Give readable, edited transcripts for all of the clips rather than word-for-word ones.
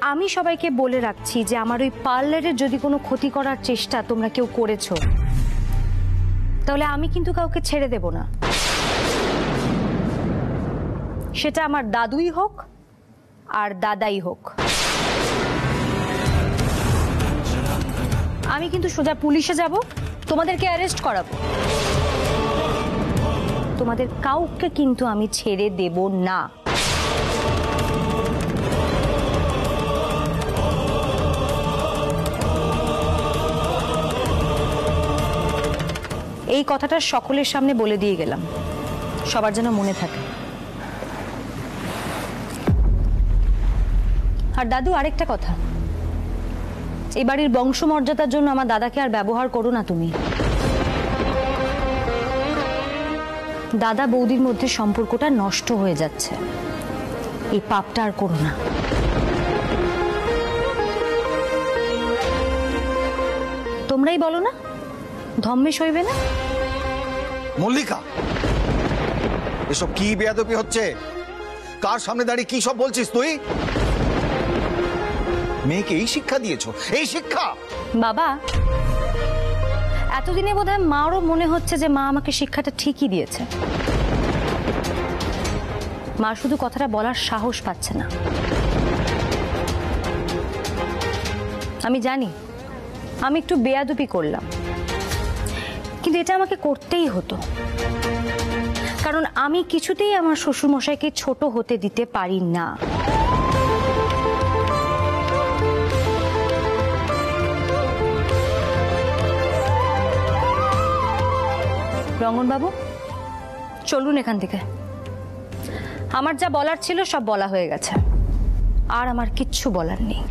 আমি সবাইকে বলে রাখছি যে আমার ওই পার্লারের যদি কোনো ক্ষতি করার চেষ্টা তোমরা কেউ করেছো তাহলে আমি কিন্তু কাউকে ছেড়ে দেব না, সেটা আমার দাদুই হোক আর দাদাই হোক। আমি কিন্তু সোজা পুলিশে যাব, তোমাদেরকে অ্যারেস্ট করাবো। তোমাদের কাউকে কিন্তু আমি ছেড়ে দেব না। এই কথাটা সকলের সামনে বলে দিয়ে গেলাম, সবার যেন মনে থাকে। আর দাদু, আরেকটা কথা, এই বাড়ির বংশমর্যাদার জন্য আমার দাদাকে আর ব্যবহার করো না তুমি। দাদা বৌদির মধ্যে সম্পর্কটা নষ্ট হয়ে যাচ্ছে, এই পাপটা আর করো না। তোমরাই বলো না, ধম্মে সইবে না? মল্লিকা, এসব কি বেয়াদবি হচ্ছে? কার সামনে দাঁড়িয়ে কি সব বলছিস তুই? মেয়েকে এই শিক্ষা দিয়েছো? এই শিক্ষা? বাবা, এতদিনে বোধহয় মারও মনে হচ্ছে যে মা আমাকে শিক্ষাটা ঠিকই দিয়েছে। মা শুধু কথাটা বলার সাহস পাচ্ছে না। আমি জানি আমি একটু বেয়াদবি করলাম, কিন্তু এটা আমাকে করতেই হতো, কারণ আমি কিছুতেই আমার শ্বশুরমশাইকে ছোট হতে দিতে পারি না। রঙ্গনবাবু, চলুন এখান থেকে। আমার যা বলার ছিল সব বলা হয়ে গেছে, আর আমার কিচ্ছু বলার নেই।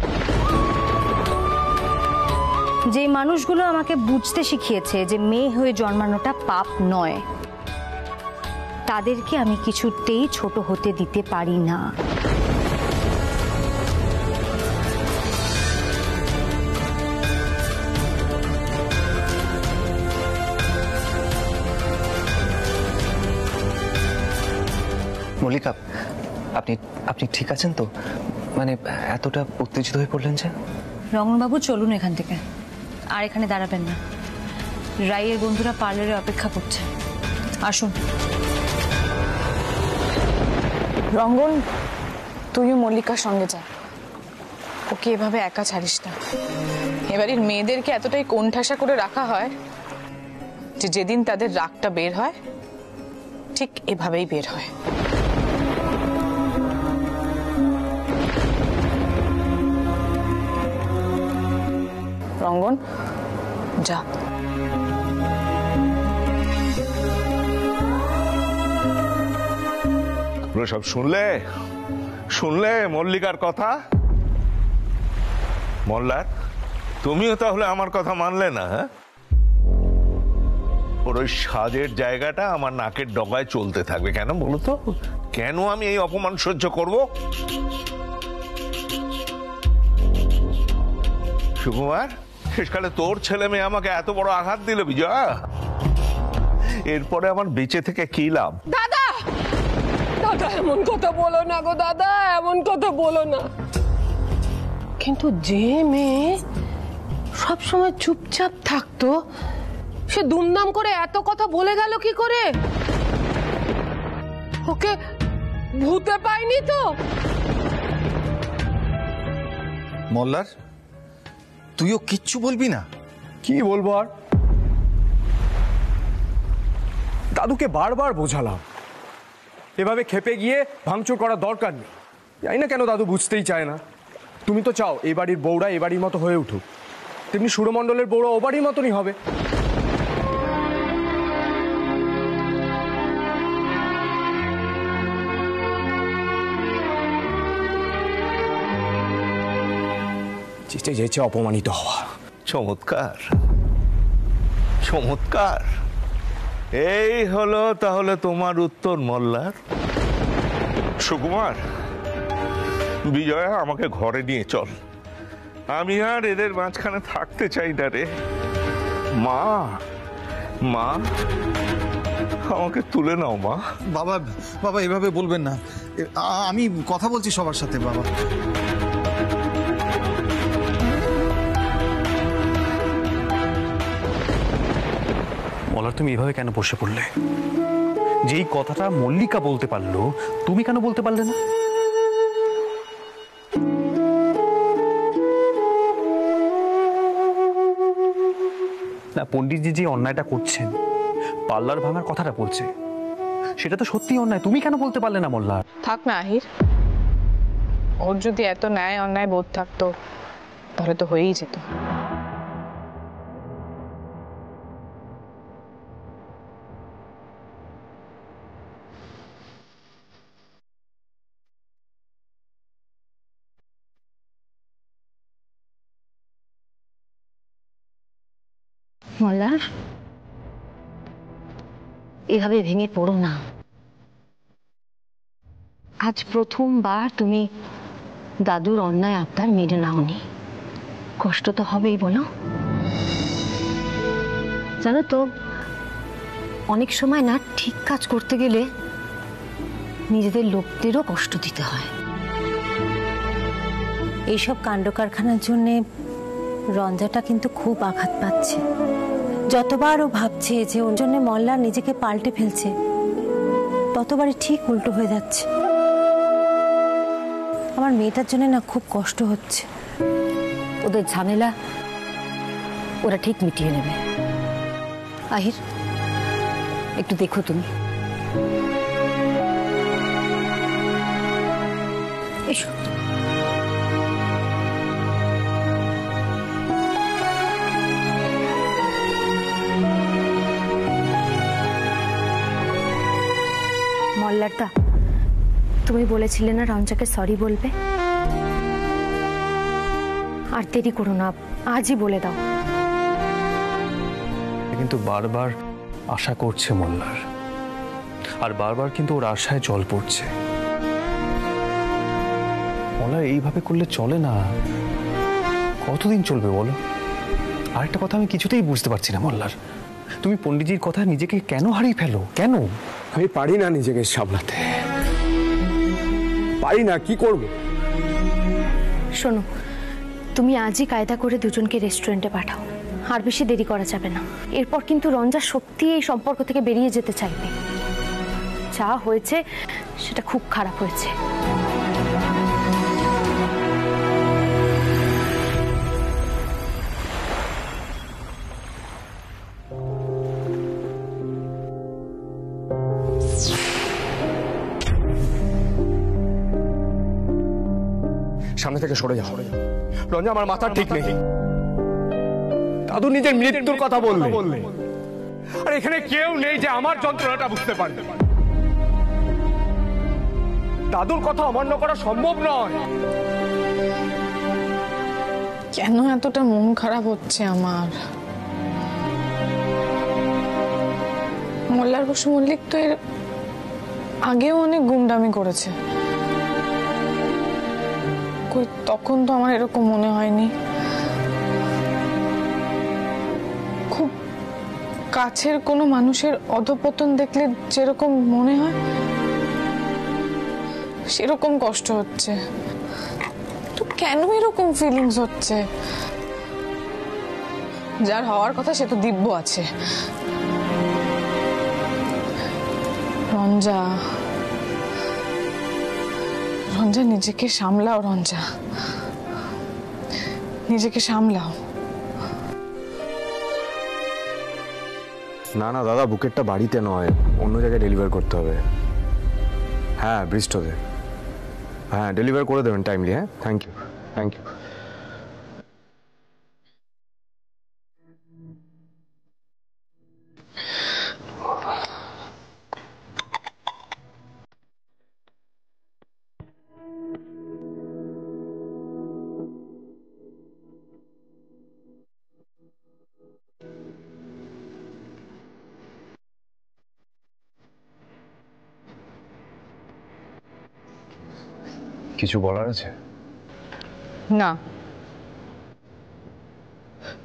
যে মানুষগুলো আমাকে বুঝতে শিখিয়েছে যে মেয়ে হয়ে জন্মানোটা পাপ নয়, তাদেরকে আমি কিছুতেই ছোট হতে দিতে পারি না। মল্লিকা, আপনি আপনি ঠিক আছেন তো? মানে এতটা উত্তেজিত হয়ে পড়লেন যে? রঙ্গনবাবু, চলুন এখান থেকে, আর এখানে দাঁড়াবেন না। রাইয়ের বন্ধুরা পার্লারে অপেক্ষা করছে, আসুন। রঙ্গন, তুইও মল্লিকার সঙ্গে যা, ওকে এভাবে একা ছাড়িস না। এবারের মেয়েদেরকে এতটাই কোণঠাসা করে রাখা হয় যে যেদিন তাদের রাগটা বের হয় ঠিক এভাবেই বের হয়। রঙ্গন, যা। সব শুনলে মল্লিকার কথা? মল্লার, তুমিও তাহলে আমার কথা মানলে না? হ্যাঁ, ওর ওই সাজের জায়গাটা আমার নাকের ডগায় চলতে থাকবে কেন বলো তো? কেন আমি এই অপমান সহ্য করব? সুকুমার, শেষকালে তোর ছেলে মেয়ে আমাকে এত বড় আঘাত দিল বিজয়া, এরপরে আমার বেঁচে থেকে কি লাভ? দাদা, দাদা এমন কথা বলো না গো দাদা, এমন কথা বলো না। কিন্তু যে মেয়ে সবসময় চুপচাপ থাকতো, সে দুমদাম করে এত কথা বলে গেল কি করে? ওকে ভূতে পাইনি তো? মল্লার, তুইও কিচ্ছু বলবি না? কি বলবো আর? দাদুকে বারবার বোঝালাম এভাবে খেপে গিয়ে ভাঙচুর করার দরকার নেই। জানি না কেন দাদু বুঝতেই চায় না। তুমি তো চাও এই বাড়ির বউরা এ বাড়ির মতো হয়ে উঠুক, তেমনি সুরমণ্ডলের বউরা ও বাড়ির মতনই হবে। চেষ্টা যেছে অপমানিত হওয়া। চমৎকার চমৎকার, এই হলো তাহলে তোমার উত্তর মল্লার। সুকুমার, বিজয়া, আমাকে ঘরে নিয়ে চল, আমি আর এদের মাঝখানে থাকতে চাই না রে। মা, মা, আমাকে তুলে নাও মা। বাবা, বাবা এভাবে বলবেন না, আমি কথা বলছি সবার সাথে। বাবা, তুমি এভাবে কেন বসে পড়লে? যেই কথাটা মল্লিকা বলতে পারলো তুমি কেন বলতে পারলে না? না, পণ্ডিতজি যে অন্যায়টা করছেন, পার্লার ভাঙার কথাটা বলছে, সেটা তো সত্যি অন্যায়। তুমি কেন বলতে পারলে না মোল্লার? থাক না আহির, ওর যদি এত ন্যায় অন্যায় বোধ থাকতো তাহলে তো হয়েই যেত। মল্লার, এভাবে ভেঙে পড়ো না। আজ প্রথমবার তুমি দাদুর অন্যায় আবদার মেনে নাওনি, কষ্ট তো হবেই বলো। জানো তো, অনেক সময় না ঠিক কাজ করতে গেলে নিজেদের লোকদেরও কষ্ট দিতে হয়। এইসব কাণ্ড কারখানার জন্যে রঞ্জাটা কিন্তু খুব আঘাত পাচ্ছে। যতবার ও ভাবছে যে ওর জন্য মল্লার নিজেকে পাল্টে ফেলছে, ততবারই ঠিক উল্টো হয়ে যাচ্ছে। আমার মেয়েটার জন্য না খুব কষ্ট হচ্ছে। ওদের ঝামেলা ওরা ঠিক মিটিয়ে নেবে। আহির, একটু দেখো তুমি। এসো। মল্লারদা, তুমি বলেছিলে না রঞ্জাকে সরি বলবে, আর দেরি করো না, আজই বলে দাও। কিন্তু বারবার আশা করছে মোল্লার, আর বারবার কিন্তু ওর আশায় জল পড়ছে। মোল্লার এইভাবে করলে চলে না। কতদিন চলবে বলো? আরেকটা কথা আমি কিছুতেই বুঝতে পারছি না মোল্লার, তুমি পণ্ডিতজির কথা নিজেকে কেন হারিয়ে ফেলো? কেন? আমি পারি না নিজেকে সামলাতে, পারি না, কি করব? শোনো, তুমি আজই কায়দা করে দুজনকে রেস্টুরেন্টে পাঠাও, আর বেশি দেরি করা যাবে না। এরপর কিন্তু রঞ্জা সত্যি এই সম্পর্ক থেকে বেরিয়ে যেতে চাইবে। যা হয়েছে সেটা খুব খারাপ হয়েছে। সামনে থেকে সরে যাও রঞ্জা, আমার মাথা ঠিক নেই। দাদু নিজের মৃত্যুর কথা বললে, আর এখানে কেউ নেই যে আমার যন্ত্রণাটা বুঝতে পারবে। দাদুর কথা অমান্য করা সম্ভব নয়। কেন এতটা মন খারাপ হচ্ছে আমার? মোল্লার বসু মল্লিক তো এর আগেও অনেক গুন্ডামি করেছে, তখন তো আমার এরকম মনে হয়নি। খুব কাছের কোনো মানুষের অধঃপতন দেখলে যেরকম মনে হয়, সেরকম কষ্ট হচ্ছে। তো কেন এরকম ফিলিংস হচ্ছে? যার হওয়ার কথা সে তো দিব্য আছে। রঞ্জা, রঞ্জা, নিজেকে সামলাও। রঞ্জা, নিজেকে সামলাও। না না দাদা, বুকেটটা বাড়িতে নয়, অন্য জায়গায় ডেলিভার করতে হবে। হ্যাঁ, ব্রিস্টোতে। হ্যাঁ, ডেলিভার করে দেবেন টাইমলি। হ্যাঁ, থ্যাংক ইউ, থ্যাংক ইউ। কিছু বলার আছে? না,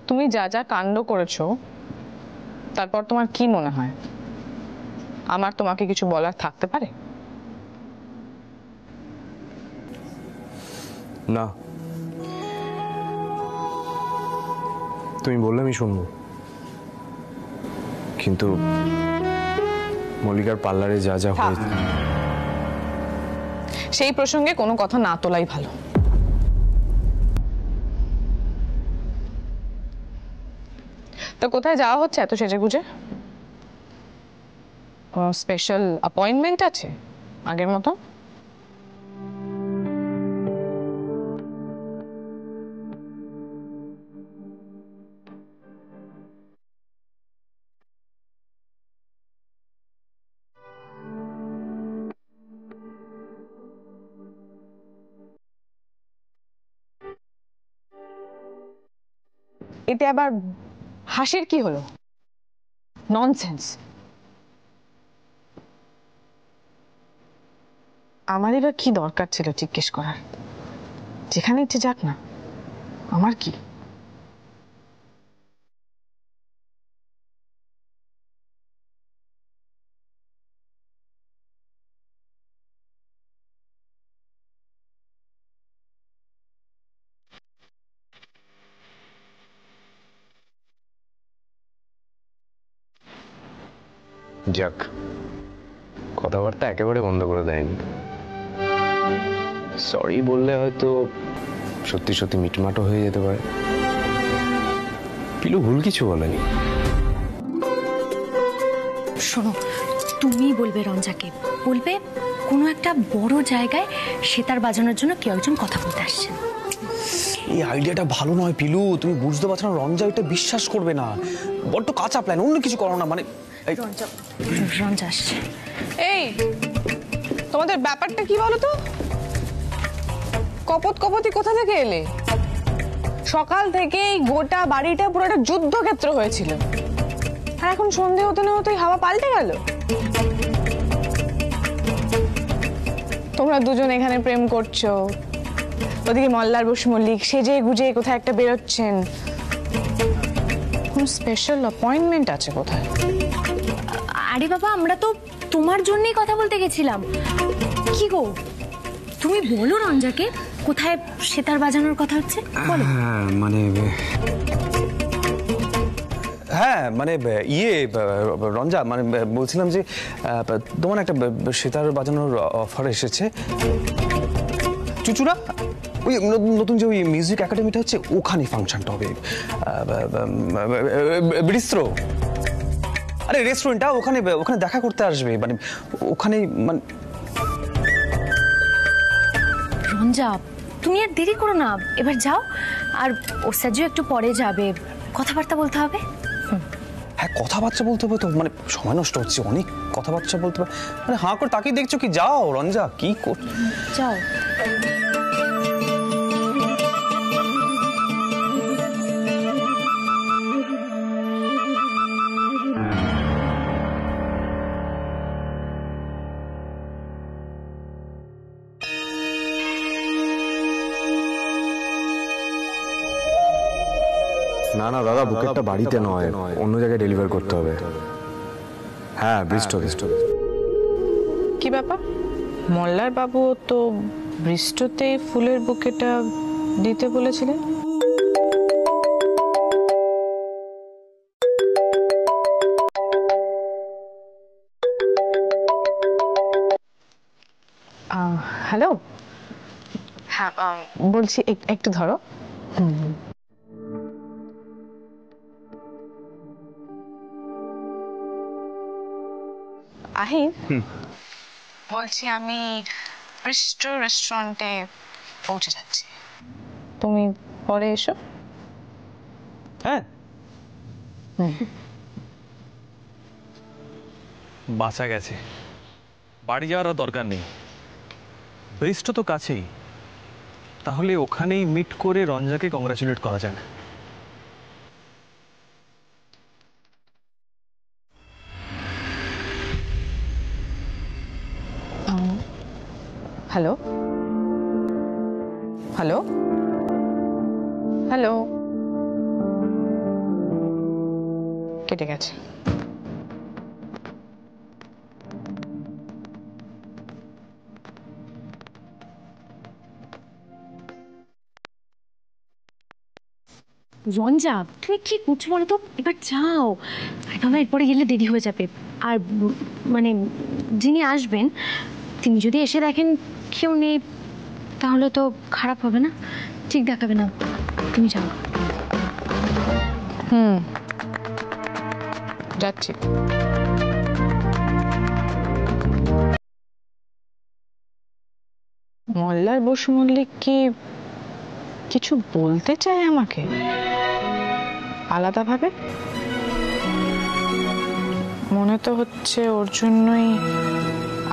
তুমি যা যা কাণ্ড করেছো, তারপর তোমার কি মনে হয় আমার তোমাকে কিছু বলার থাকতে পারে? না, তুমি বললে আমি শুনবো, কিন্তু মল্লিকার পার্লারে যা যা হয়েছে, সেই প্রসঙ্গে কোনো কথা না তোলাই ভালো। তো কোথায় যাওয়া হচ্ছে এত সেজেগুজে? কোনো স্পেশাল অ্যাপয়েন্টমেন্ট আছে আগের মতো? এতে আবার হাসির কি হলো? ননসেন্স। আমারই বা কি দরকার ছিল জিজ্ঞেস করার? যেখানে ইচ্ছে যাক না, আমার কি? যাক, কথাবার্তা একেবারে বন্ধ করে দেয়নি। সরি বললে হয়তো সত্যি সত্যি মিটমাটো হয়ে যেতে পারে। পিলু ভুল কিছু বলেনি। শোনো, তুমি বলবে রঞ্জাকে, বলবে কোনো একটা বড় জায়গায় সেতার বাজানোর জন্য কেউ একজন কথা বলতে আসছেন। এই আইডিয়াটা ভালো নয় পিলু, তুমি বুঝতে পারছো না রঞ্জা এটা বিশ্বাস করবে না। বড্ড কাঁচা প্ল্যান, অন্য কিছু করো না। মানে রঞ্জা আসছে। এই, তোমাদের ব্যাপারটা কি বলো তো? কপত কপতি কোথা থেকে এলে? সকাল থেকে এই গোটা বাড়িটা পুরো একটা যুদ্ধক্ষেত্র হয়েছিল, আর এখন সন্ধে হতে না হতেই হাওয়া পাল্টে গেল। তোমরা দুজন এখানে প্রেম করছো, ওদিকে মল্লার বসু মল্লিক সেজে গুজে কোথায় একটা বেরোচ্ছেন। কোন স্পেশাল অ্যাপয়েন্টমেন্ট আছে কোথায়? আরে বাবা, আমরা তো তোমার জন্যই কথা বলতে গেছিলাম। কি গো, তুমি বলো রঞ্জাকে কোথায় সেতার বাজানোর কথা হচ্ছে, বলো। হ্যাঁ মানে রঞ্জা, মানে বলছিলাম যে তোমার একটা সেতার বাজানোর অফার এসেছে। চুচুড়া ওই নতুন যে ওই মিউজিক একাডেমিটা হচ্ছে, ওখানে ফাংশনটা হবে। বিস্ত্র, আরে রেস্টুরেন্টটা, ওখানে ওখানে দেখা করতে আসবে, মানে ওখানে মানে। রঞ্জা, তুমি আর দেরি করো না, এবার যাও। আর ওস্তাদজিও একটু পরে যাবে, কথাবার্তা বলতে হবে। হ্যাঁ, কথাবার্তা বলতে হবে তো, মানে সময় নষ্ট হচ্ছে, অনেক কথাবার্তা বলতে হবে। মানে হাঁ করে তাকিয়ে দেখছো কি? যাও রঞ্জা, কি কর, যাও। না না দাদা, বুকেটটা বাড়িতে নয়, অন্য জায়গায় ডেলিভার করতে হবে। হ্যাঁ, বৃষ্টি। কি ব্যাপার? মল্লার বাবু তো বৃষ্টিতে ফুলের বুকেটা দিতে বলেছিলেন। হ্যালো, হ্যাঁ বলছি, একটু ধরো। আহির, বলছি আমি রেস্টুরেন্টে পৌঁছে যাচ্ছি, তুমি পরে এসো। হ্যাঁ বাঁচা গেছে, বাড়ি যাওয়ার আর দরকার নেই। ব্রিজটা তো কাছেই, তাহলে ওখানেই মিট করে রঞ্জাকে কংগ্রাচুলেট করা যায়। হ্যালো হ্যালো হ্যালো, কেটে গেছে। রঞ্জা তুমি কি করছো বলো তো, এবার যাও, না এরপরে গেলে দেরি হয়ে যাবে। আর মানে যিনি আসবেন তিনি যদি এসে দেখেন কেউ নেই তাহলে তো খারাপ হবে না, ঠিক দেখাবে না। তুমি যাও। যাচ্ছি। মল্লার বসু মল্লিক কি কিছু বলতে চায় আমাকে আলাদাভাবে? মনে তো হচ্ছে ওর জন্যই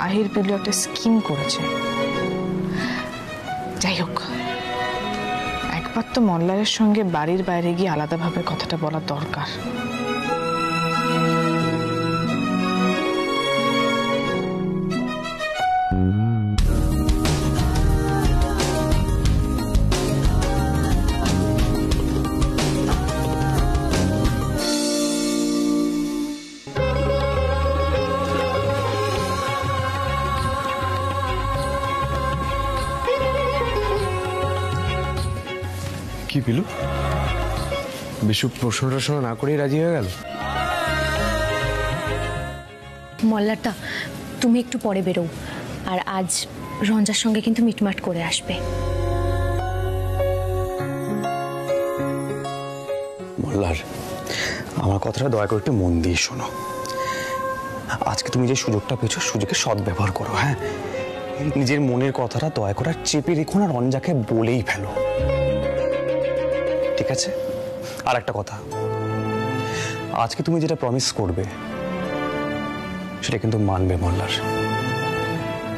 আহির বিলু একটা স্কিম করেছে। যাই হোক, একবার তো মল্লারের সঙ্গে বাড়ির বাইরে গিয়ে আলাদাভাবে কথাটা বলা দরকার। কি পিলু, বিশু প্রশ্ন টশ্ন না করেই রাজি হয়ে গেল? মল্লারটা তুমি একটু পরে বেরো, আর আজ রঞ্জার সঙ্গে কিন্তু মিটমাট করে আসবে। মল্লার, আমার কথাটা দয়া করে একটু মন দিয়ে শোনো। আজকে তুমি যে সুযোগটা পেয়েছো, সুযোগের সদ্ব্যবহার করো। হ্যাঁ, নিজের মনের কথাটা দয়া করে চেপে রেখো না, রঞ্জাকে বলেই ফেলো, ঠিক আছে? আর একটা কথা, আজকে তুমি যেটা প্রমিস করবে সেটা কিন্তু মানবে মল্লার।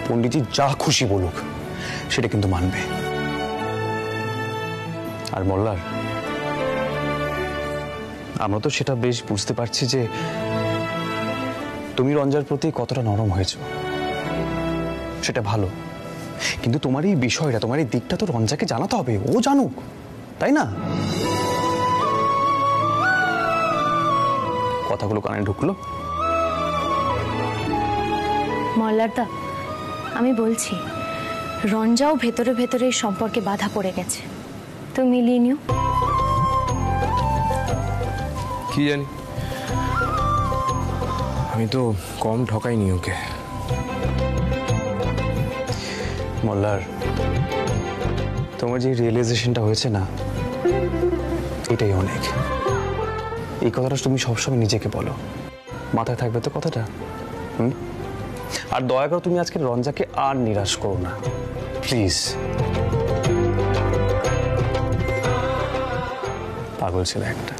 পণ্ডিতজি যা খুশি বলুক সেটা কিন্তু মানবে। আর মল্লার, আমরা তো সেটা বেশ বুঝতে পারছি যে তুমি রঞ্জার প্রতি কতটা নরম হয়েছো, সেটা ভালো। কিন্তু তোমার এই বিষয়টা, তোমার এই দিকটা তো রঞ্জাকে জানাতে হবে, ও জানুক, তাই না? কথাগুলো কানে ঢুকলো? মল্লারদা, আমি বলছি রঞ্জাও ভেতরে ভেতরে এই সম্পর্কে বাধা পড়ে গেছে, তো মিলিয়ে নিও। কি জানি, আমি তো কম ঠকাইনি ওকে। মল্লার, তোমার যে রিয়েলাইজেশনটা হয়েছে না, এটাই অনেক। এই কথাটা তুমি সবসময় নিজেকে বলো, মাথায় থাকবে তো কথাটা? আর দয়া করে তুমি আজকে রঞ্জাকে আর নিরাশ করো না, প্লিজ। পাগল ছেলে একটা।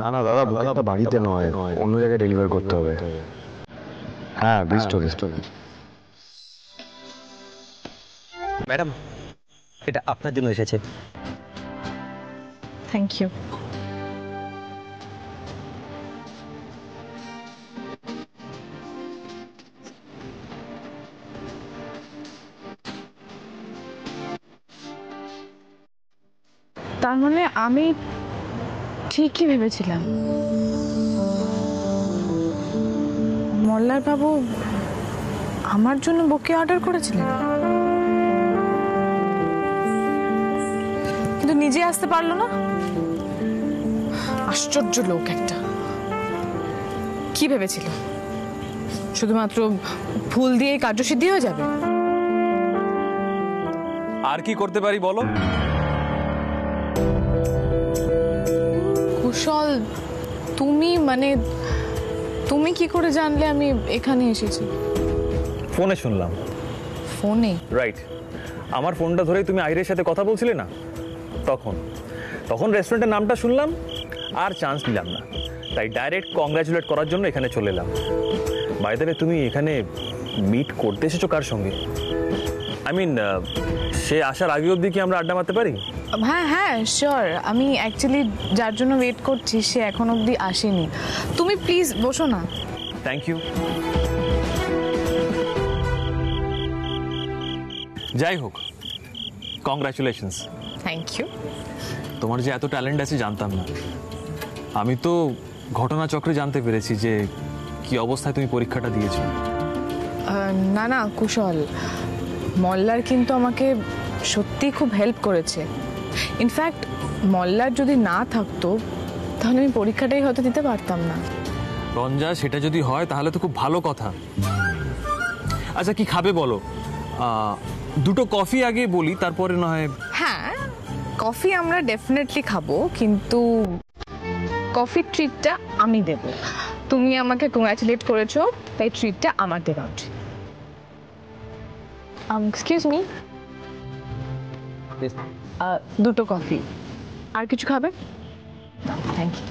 না না দাদা, বুকেটটা বাড়িতে নয়, অন্য জায়গায় ডেলিভার করতে হবে। হ্যাঁ, বিস্ট। ম্যাডাম, এটা আপনার জন্য এসেছে। Thank you. তার মানে আমি ঠিকই ভেবেছিলাম মল্লার বাবু আমার জন্য বুকে অর্ডার করেছিলেন, কিন্তু নিজে আসতে পারলো না। আশ্চর্য লোক একটা। কি ভেবেছিল শুধুমাত্র ফুল দিয়ে কার্যসিদ্ধি হয়ে যাবে? আর কি করতে পারি বলো? কুশল, তুমি কি করে জানলে আমি এখানে এসেছি? ফোনে শুনলাম। ফোনে? রাইট, আমার ফোনটা ধরেই তুমি আইরের সাথে কথা বলছিলে না, তখন রেস্টুরেন্টের নামটা শুনলাম, আর চান্স নিলাম না, তাই ডাইরেক্ট কংগ্রাচুলেট করার জন্য এখানে চলে এলাম। বাই দ্য ওয়ে, তুমি এখানে মিট করতে এসেছো কার সঙ্গে? আই মিন, সে আসার আগে অবধি কি আমরা আড্ডা মারতে পারি? হ্যাঁ হ্যাঁ শিওর। আমি অ্যাকচুয়ালি যার জন্য ওয়েট করছি সে এখন অবধি আসেনি। তুমি প্লিজ বসো না। Thank you. যাই হোক, কংগ্রাচুলেশনস। Thank you. তোমার যে এত ট্যালেন্ট আছে জানতাম না। আমি তো ঘটনাচক্রে জানতে পেরেছি যে কি অবস্থায় তুমি পরীক্ষাটা দিয়েছো। না না কুশল, মল্লার কিন্তু আমাকে সত্যি খুব হেল্প করেছে। ইনফ্যাক্ট মল্লার যদি না থাকতো তাহলে আমি পরীক্ষাটাই হয়তো দিতে পারতাম না। রঞ্জা, সেটা যদি হয় তাহলে তো খুব ভালো কথা। আচ্ছা, কি খাবে বলো? দুটো কফি আগে বলি, তারপরে না হয়। হ্যাঁ, কফি আমরা ডেফিনেটলি খাবো, কিন্তু কফির ট্রিটটা আমি দেব। তুমি আমাকে কংগ্রাচুলেট করেছো, তাই ট্রিটটা আমার দেওয়া উচিত। এক্সকিউজ মি, দুটো কফি। আর কিছু খাবে? Thank you.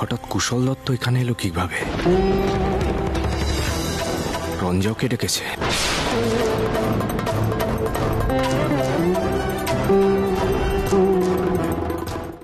হঠাৎ কুশল দত্ত এখানে এলো কিভাবে? রঞ্জাকে ডেকেছে।